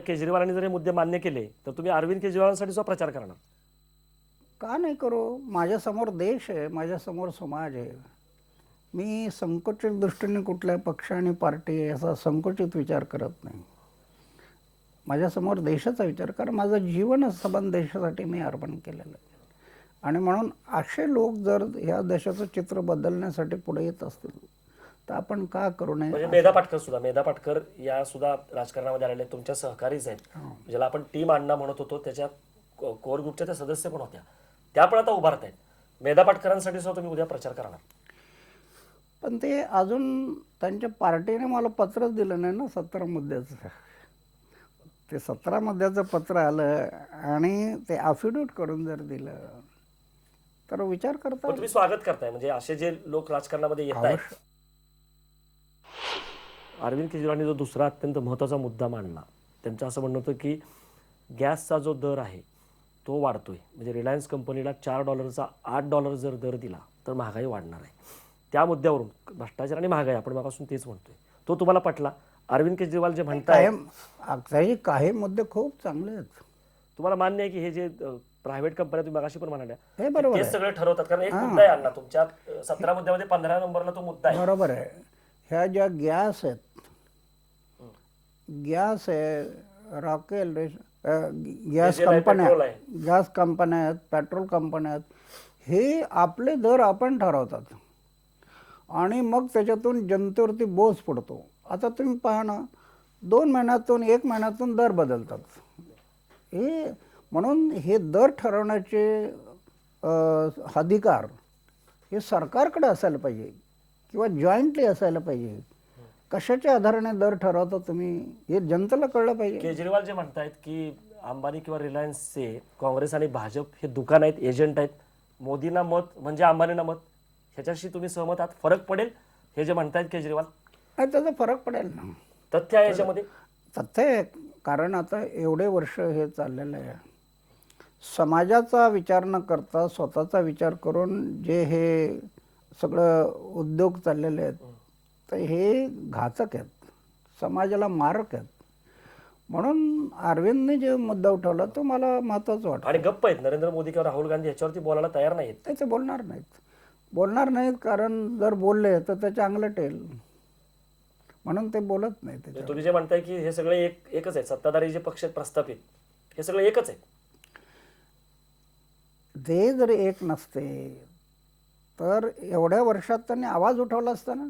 केजरीवालांनी जर हे मुद्दे मान्य केले तर तुम्ही अरविंद केजरीवालांसाठी सुद्धा प्रचार करणार? का नाही करू? माझ्यासमोर देश आहे, माझ्यासमोर समाज आहे. मी संकुचित दृष्टीने कुठल्या पक्ष आणि पार्टी असा संकुचित विचार करत नाही. माझ्यासमोर देशाचा विचार, कारण माझं जीवनच संबंध देशासाठी मी अर्पण केलेलं आहे. आणि म्हणून असे लोक जर ह्या देशाचं चित्र बदलण्यासाठी पुढे येत असतील तर आपण का करू नये? म्हणजे मेधा पाटकर या सुद्धा राजकारणामध्ये आलेले तुमच्या सहकारीच आहेत, ज्याला आपण टीम अण्णा म्हणत होतो, त्याच्या कोर ग्रुपच्या त्या सदस्य पण होत्या, त्या पण आता उभारत आहेत. मेधा पाटकरांसाठी सुद्धा तुम्ही उद्या प्रचार करणार? पण ते अजून त्यांच्या पार्टीने मला पत्रच दिलं नाही ना 17 मुद्द्याचं. ते 17 मुद्द्याचं पत्र आलं आणि ते अफिडेविट करून जर दिलं तर विचार करता. तुम्ही स्वागत करताय म्हणजे असे जे लोक राजकारणामध्ये येत आहेत. अरविंद केजरीवालांनी जो दुसरा अत्यंत महत्त्वाचा मुद्दा मांडला, त्यांचं असं म्हणणं होतं की गॅसचा जो दर आहे तो वाढतोय, म्हणजे रिलायन्स कंपनीला $4चा $8 जर दर दिला तर महागाई वाढणार आहे. त्या मुद्द्यावरून भ्रष्टाचार आणि महागाई आपण मागासून तेच म्हणतोय, तो तुम्हाला पटला? अरविंद केजरीवाल जे म्हणताय काही मुद्दे खूप चांगले आहेत. तुम्हाला मान्य आहे की हे जे प्रायव्हेट कंपन्या तुम्ही मागाशी पण म्हणाल्या हे बरोबर ते सगळे ठरवतात? कारण एक मुद्दा आहे अण्णा तुमच्या 17 मुद्द्यामध्ये 15 नंबरला तो मुद्दा आहे. बरोबर आहे. ह्या ज्या गॅस आहेत, गॅस आहे, रॉकेल, गॅस कंपन्या आहेत, पेट्रोल कंपन्या आहेत, हे आपले दर आपण ठरवतात आणि मग त्याच्यातून जनतेवरती बोज पडतो. आता तुम्ही पहा ना, 2 महिन्यातून 1 महिन्यातून दर बदलतात. हे म्हणून हे दर ठरवण्याचे अधिकार हे सरकारकडे असायला पाहिजे किंवा जॉईंटली असायला पाहिजे. कशाच्या आधाराने दर ठरवता तुम्ही हे जनतेला कळलं पाहिजे. केजरीवाल जे म्हणतायत की अंबानी किंवा रिलायन्सचे काँग्रेस आणि भाजप हे दुकान आहेत, एजंट आहेत, मोदींना मत म्हणजे अंबानींना मत, ह्याच्याशी तुम्ही सहमत आहात? फरक पडेल हे जे म्हणतायत केजरीवाल? त्याचा फरक पडेल ना. तथ्य आहे याच्यामध्ये? तथ्य आहे, कारण आता एवढे वर्ष हे चाललेलं आहे. समाजाचा विचार न करता स्वतःचा विचार करून जे हे सगळं उद्योग चाललेले आहेत तर हे घातक आहेत, समाजाला मारक आहेत. म्हणून अरविंदने जे मुद्दा उठवला तो मला महत्त्वाचा वाटतो. आणि गप्प आहेत नरेंद्र मोदी किंवा राहुल गांधी याच्यावरती बोलायला तयार नाहीत. ते बोलणार नाहीत कारण जर बोलले तर त्याच्या अंगलट येईल, म्हणून ते बोलत नाहीत. तुम्ही जे म्हणताय की हे सगळे एकच आहेत, सत्ताधारी जे पक्ष आहेत प्रस्थापित, हे सगळे एकच आहेत. ते जर एक नसते तर एवढ्या वर्षात त्यांनी आवाज उठवला असता ना.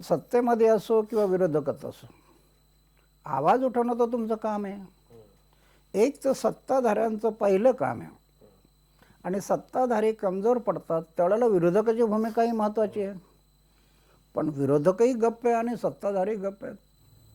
सत्तेमध्ये असो किंवा विरोधकात असो, आवाज उठवणं तर तुमचं काम आहे. एक तर सत्ताधाऱ्यांचं पहिलं काम आहे आणि सत्ताधारी कमजोर पडतात त्यावेळेला विरोधकाची भूमिकाही महत्त्वाची आहे. पण विरोधकही गप्प आहे आणि सत्ताधारी गप्प आहेत.